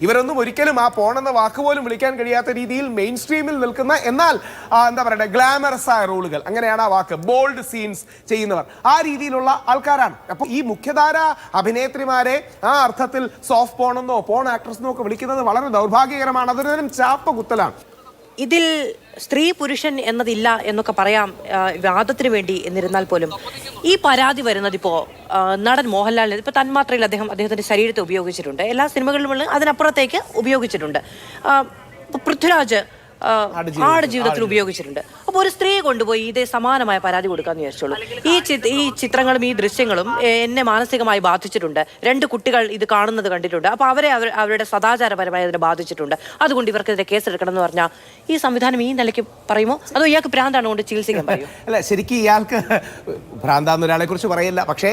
ഇവരൊന്നും ഒരിക്കലും ആ പോണെന്ന വാക്ക് പോലും വിളിക്കാൻ കഴിയാത്ത രീതിയിൽ മെയിൻ സ്ട്രീമിൽ നിൽക്കുന്ന എന്നാൽ എന്താ പറയുക ഗ്ലാമറസ് ആയ റോളുകൾ, അങ്ങനെയാണ് ആ വാക്ക്, ബോൾഡ് സീൻസ് ചെയ്യുന്നവർ, ആ രീതിയിലുള്ള ആൾക്കാരാണ്. അപ്പോൾ ഈ മുഖ്യധാര അഭിനേത്രിമാരെ ആ അർത്ഥത്തിൽ സോഫ്റ്റ് പോണെന്നോ പോൺ ആക്ട്രസ് എന്നോ ഒക്കെ വിളിക്കുന്നത് വളരെ ദൗർഭാഗ്യകരമാണ്. അതൊരു തരം ചാപ്പ കുത്തലാണ്. ഇതിൽ സ്ത്രീ പുരുഷൻ എന്നതില്ല എന്നൊക്കെ പറയാം വാദത്തിന് വേണ്ടി. എന്നിരുന്നാൽ പോലും ഈ പരാതി വരുന്നത് ഇപ്പോൾ നടൻ മോഹൻലാലിന് ഇപ്പോൾ തന്മാത്രയിൽ അദ്ദേഹത്തിന്റെ ശരീരത്തെ ഉപയോഗിച്ചിട്ടുണ്ട്, എല്ലാ സിനിമകളിലും അതിനപ്പുറത്തേക്ക് ഉപയോഗിച്ചിട്ടുണ്ട്. പൃഥ്വിരാജ് ആടുജീവിതത്തിൽ ഉപയോഗിച്ചിട്ടുണ്ട്. അപ്പോൾ ഒരു സ്ത്രീയെ കൊണ്ടുപോയി ഇതേ സമാനമായ പരാതി കൊടുക്കാന്ന് വിചാരിച്ചോളൂ. ഈ ചിത്രങ്ങളും ഈ ദൃശ്യങ്ങളും എന്നെ മാനസികമായി ബാധിച്ചിട്ടുണ്ട്. 2 കുട്ടികൾ ഇത് കാണുന്നത് കണ്ടിട്ടുണ്ട്. അപ്പോൾ അവരുടെ സദാചാരപരമായി അതിനെ ബാധിച്ചിട്ടുണ്ട്. അതുകൊണ്ട് ഇവർക്കെതിരെ കേസെടുക്കണം എന്ന് പറഞ്ഞാൽ ഈ സംവിധാനം ഈ നിലയ്ക്ക് പറയുമോ, അതോ ഇയാൾക്ക് ഭ്രാന്താണ് കൊണ്ട് ചികിത്സിക്കാൻ പറയും? അല്ല, ശരിക്കും ഇയാൾക്ക് ഭ്രാന്താന്ന് ഒരാളെ കുറിച്ച് പറയില്ല, പക്ഷേ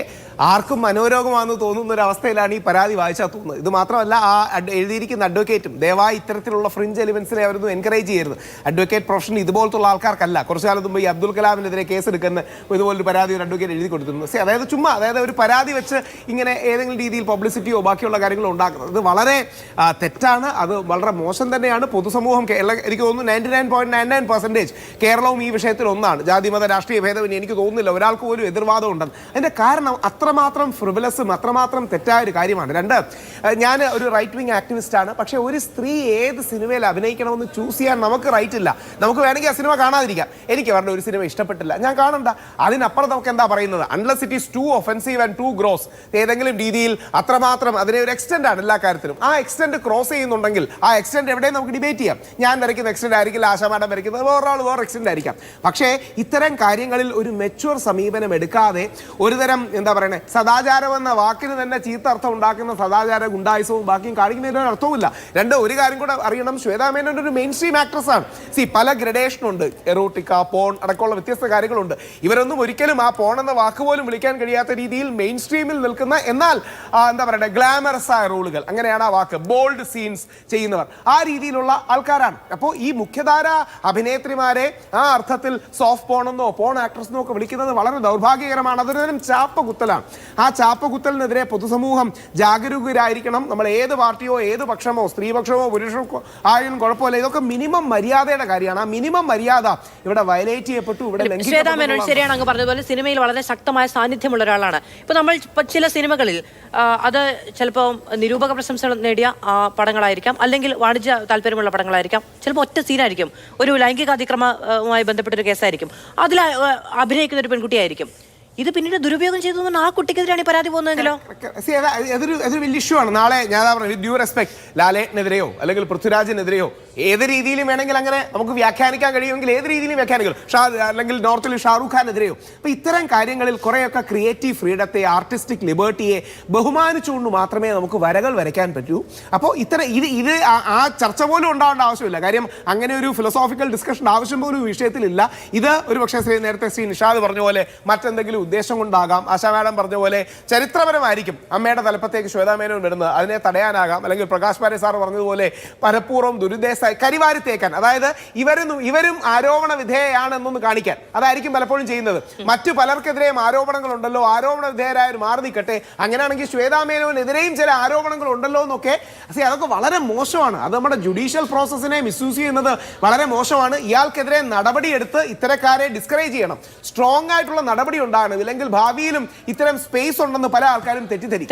ആർക്കും മനോരോഗമാണെന്ന് തോന്നുന്ന ഒരു അവസ്ഥയിലാണ് ഈ പരാതി വായിച്ചാൽ തോന്നുന്നത്. ഇത് മാത്രമല്ല, ആ എഴുതിയിരിക്കുന്ന അഡ്വക്കേറ്റും ദയവായി ഇത്തരത്തിലുള്ള ഫ്രിഞ്ച് എലിമെന്റ്സിനെ അവരൊന്നും എൻകറേജ് ചെയ്യരുത്. അഡ്വക്കേറ്റ് പ്രൊഫഷൻ ഇതുപോലത്തുള്ള ആൾക്കാർക്കല്ല. കുറച്ചു കാലത്ത് മുമ്പ് ഈ അബ്ദുൽ കലാമിനെതിരെ കേസെടുക്കുന്ന ഇതുപോലൊരു പരാതി ഒരു അഡ്വക്കേറ്റ് എഴുതി കൊടുത്തിരുന്നു. അതായത് ചുമ്മാ ഒരു പരാതി വെച്ച് ഇങ്ങനെ ഏതെങ്കിലും രീതിയിൽ പബ്ലിസിറ്റിയോ ബാക്കിയുള്ള കാര്യങ്ങളോ ഉണ്ടാക്കുന്നത് ഇത് വളരെ തെറ്റാണ്. അത് വളരെ മോശം തന്നെയാണ്. പൊതുസമൂഹം എനിക്ക് തോന്നുന്നു 99.99% കേരളവും ഈ വിഷയത്തിൽ ഒന്നാണ്. ജാതിമത രാഷ്ട്രീയ ഭേദമന്യേ എനിക്ക് തോന്നുന്നില്ല ഒരാൾക്ക് പോലും എതിർവാദം ഉണ്ടെന്ന്. അതിന്റെ കാരണം അത്രമാത്രം ഫ്രിവലസും അത്രമാത്രം തെറ്റായ ഒരു കാര്യമാണ്. 2, ഞാൻ ഒരു റൈറ്റ് വിങ് ആക്ടിവിസ്റ്റ് ആണ്. പക്ഷേ ഒരു സ്ത്രീ ഏത് സിനിമയിൽ അഭിനയിക്കണമെന്ന് ചൂസ് ചെയ്യാൻ നമുക്ക് റൈറ്റ് ഇല്ല. നമുക്ക് വേണമെങ്കിൽ ആ സിനിമ കാണാതിരിക്കാം. എനിക്ക് അവരുടെ ഒരു സിനിമ ഇഷ്ടപ്പെട്ടില്ല, ഞാൻ കാണണ്ട. അതിനപ്പുറം നമുക്ക് എന്താ പറയുന്നത്, unless it is too offensive and too gross, ഏതെങ്കിലും രീതിയിൽ അത്രമാത്രം അതിനെ ഒരു എക്സ്റ്റെൻഡ് ആണ് എല്ലാ കാര്യത്തിലും. ആ എക്സ്റ്റെൻഡ് ക്രോസ് ചെയ്യുന്നുണ്ടെങ്കിൽ ആ എക്സ്റ്റെൻഡ് എവിടെയും നമുക്ക് ഡിബേറ്റ് ചെയ്യാം. ഞാൻ വരയ്ക്കുന്ന എക്സ്റ്റെൻഡ് ആയിരിക്കില്ല ആശാ മാഡം വരയ്ക്കുന്നത്, വേറൊരാൾ വേറെ എക്സ്റ്റെൻഡ് ആയിരിക്കാം. പക്ഷേ ഇത്തരം കാര്യങ്ങളിൽ ഒരു മെച്യൂർ സമീപനം എടുക്കാതെ ഒരുതരം എന്താ പറയുന്നത് സദാചാരം എന്ന വാക്കിന് തന്നെ ചീത്ത അർത്ഥം ഉണ്ടാക്കുന്ന സദാചാര ഗുണ്ടായുസവും ബാക്കിയും കാണിക്കുന്നതിന് ഒരു അർത്ഥവുമില്ല. 2, ഒരു കാര്യം കൂടെ അറിയണം, ശ്വേതാ മേനോൻ ഒരു മെയിൻ സ്ട്രീം ആക്ട്രസ് ആണ്. പല ഗ്രഡേഷനുണ്ട്, എറോട്ടിക്ക, പോൺ അടക്കമുള്ള വ്യത്യസ്ത കാര്യങ്ങളുണ്ട്. ഇവരൊന്നും ഒരിക്കലും ആ പോൺ എന്ന വാക്ക് പോലും വിളിക്കാൻ കഴിയാത്ത രീതിയിൽ മെയിൻ സ്ട്രീമിൽ നിൽക്കുന്ന എന്നാൽ എന്താ പറയുക ഗ്ലാമറസ് ആയ റോളുകൾ, അങ്ങനെയാണ് ആ വാക്ക്, ബോൾഡ് സീൻസ് ചെയ്യുന്നവർ, ആ രീതിയിലുള്ള ആൾക്കാരാണ്. അപ്പോൾ ഈ മുഖ്യധാര അഭിനേത്രിമാരെ ആ അർത്ഥത്തിൽ സോഫ്റ്റ് പോണെന്നോ പോൺ ആക്ട്രസ് എന്നോ ഒക്കെ വിളിക്കുന്നത് വളരെ ദൗർഭാഗ്യകരമാണ്. അതൊരു തരം ചാപ്പ കുത്തലാണ്. ആ ചാപ്പ കുത്തലിനെതിരെ പൊതുസമൂഹം ജാഗരൂകരായിരിക്കണം. നമ്മൾ ഏത് പാർട്ടിയോ ഏത് പക്ഷമോ സ്ത്രീപക്ഷമോ പുരുഷമോ ആയാലും കുഴപ്പമില്ല, ഇതൊക്കെ മിനിമം മര്യാദയുടെ കാര്യമാണ്. ആ മിനിമം മര്യാദ ഇവിടെ വയലേറ്റ് ചെയ്യപ്പെട്ടു, ഇവിടെ ലംഘിക്കപ്പെട്ടു. ശരിയാണ്, അങ്ങ് പറഞ്ഞതുപോലെ സിനിമയിൽ വളരെ ശക്തമായ സാന്നിധ്യമുള്ള ഒരാളാണ്. ഇപ്പൊ നമ്മൾ ചില സിനിമകളിൽ അത് ചിലപ്പോൾ നിരൂപക പ്രശംസ നേടിയ പടങ്ങളായിരിക്കാം, അല്ലെങ്കിൽ വാണിജ്യ താല്പര്യമുള്ള പടങ്ങളായിരിക്കാം, ചിലപ്പോൾ ഒറ്റ സീനായിരിക്കും, ഒരു ലൈംഗിക അതിക്രമവുമായി ബന്ധപ്പെട്ടൊരു കേസായിരിക്കും, അതിൽ അഭിനയിക്കുന്ന ഒരു പെൺകുട്ടിയായിരിക്കും. ഇത് പിന്നീട് ദുരുപയോഗം ചെയ്തു ആ കുട്ടിക്കെതിരാണ് പരാതി പോകുന്നതെങ്കിലോ? അതൊരു വലിയ ഇഷ്യൂ ആണ്. നാളെ ഞാൻ പറഞ്ഞു ഡ്യൂ റെസ്പെക്ട് ലാലേട്ടനെതിരെയോ അല്ലെങ്കിൽ പൃഥ്വിരാജിനെതിരെയോ ഏത് രീതിയിലും വേണമെങ്കിൽ അങ്ങനെ നമുക്ക് വ്യാഖ്യാനിക്കാൻ കഴിയുമെങ്കിൽ ഏത് രീതിയിലും വ്യാഖ്യാനിക്കും. അല്ലെങ്കിൽ നോർത്തിൽ ഷാറൂഖ് ഖാനെതിരെയോ. അപ്പോൾ ഇത്തരം കാര്യങ്ങളിൽ കുറേയൊക്കെ ക്രിയേറ്റീവ് ഫ്രീഡത്തെ, ആർട്ടിസ്റ്റിക് ലിബർട്ടിയെ ബഹുമാനിച്ചുകൊണ്ട് മാത്രമേ നമുക്ക് വരകൾ വരയ്ക്കാൻ പറ്റൂ. അപ്പോൾ ഇത് ആ ചർച്ച പോലും ഉണ്ടാവേണ്ട ആവശ്യമില്ല. കാര്യം അങ്ങനെ ഒരു ഫിലോസോഫിക്കൽ ഡിസ്കഷൻ ആവശ്യം പോലും വിഷയത്തിലില്ല. ഇത് ഒരു പക്ഷേ നേരത്തെ ശ്രീ നിഷാദ് പറഞ്ഞ പോലെ മറ്റെന്തെങ്കിലും ഉദ്ദേശം കൊണ്ടാകാം. ആശാ മാഡം പറഞ്ഞ പോലെ ചരിത്രപരമായിരിക്കും അമ്മയുടെ തലപ്പത്തേക്ക് ശ്വേതാ മേനോൻ വരുന്നത്, അതിനെ തടയാനാകാം. അല്ലെങ്കിൽ പ്രകാശ് പാരേ സാർ പറഞ്ഞതുപോലെ പലപ്പൂർവ്വം ദുരുദ്ദേശ കരിവാരിത്തേക്കാൻ, അതായത് ഇവരും ആരോപണ വിധേയയാണെന്നൊന്ന് കാണിക്കാൻ, അതായിരിക്കും പലപ്പോഴും ചെയ്യുന്നത്. മറ്റു പലർക്കെതിരെയും ആരോപണങ്ങൾ ഉണ്ടല്ലോ, ആരോപണ വിധേയരായവർ മാറി നിൽക്കട്ടെ, അങ്ങനെയാണെങ്കിൽ ശ്വേതാ മേനോനെതിരെയും ചില ആരോപണങ്ങൾ ഉണ്ടല്ലോ എന്നൊക്കെ. അതൊക്കെ വളരെ മോശമാണ്. അത് നമ്മുടെ ജുഡീഷ്യൽ പ്രോസസ്സിനെ മിസ്യൂസ് ചെയ്യുന്നത് വളരെ മോശമാണ്. ഇയാൾക്കെതിരെ നടപടിയെടുത്ത് ഇത്തരക്കാരെ ഡിസ്കറേജ് ചെയ്യണം. സ്ട്രോങ് ആയിട്ടുള്ള നടപടി ഉണ്ടാകണം. ഇല്ലെങ്കിൽ ഭാവിയിലും ഇത്തരം സ്പേസ് ഉണ്ടെന്ന് പല ആൾക്കാരും തെറ്റിദ്ധരിക്കും.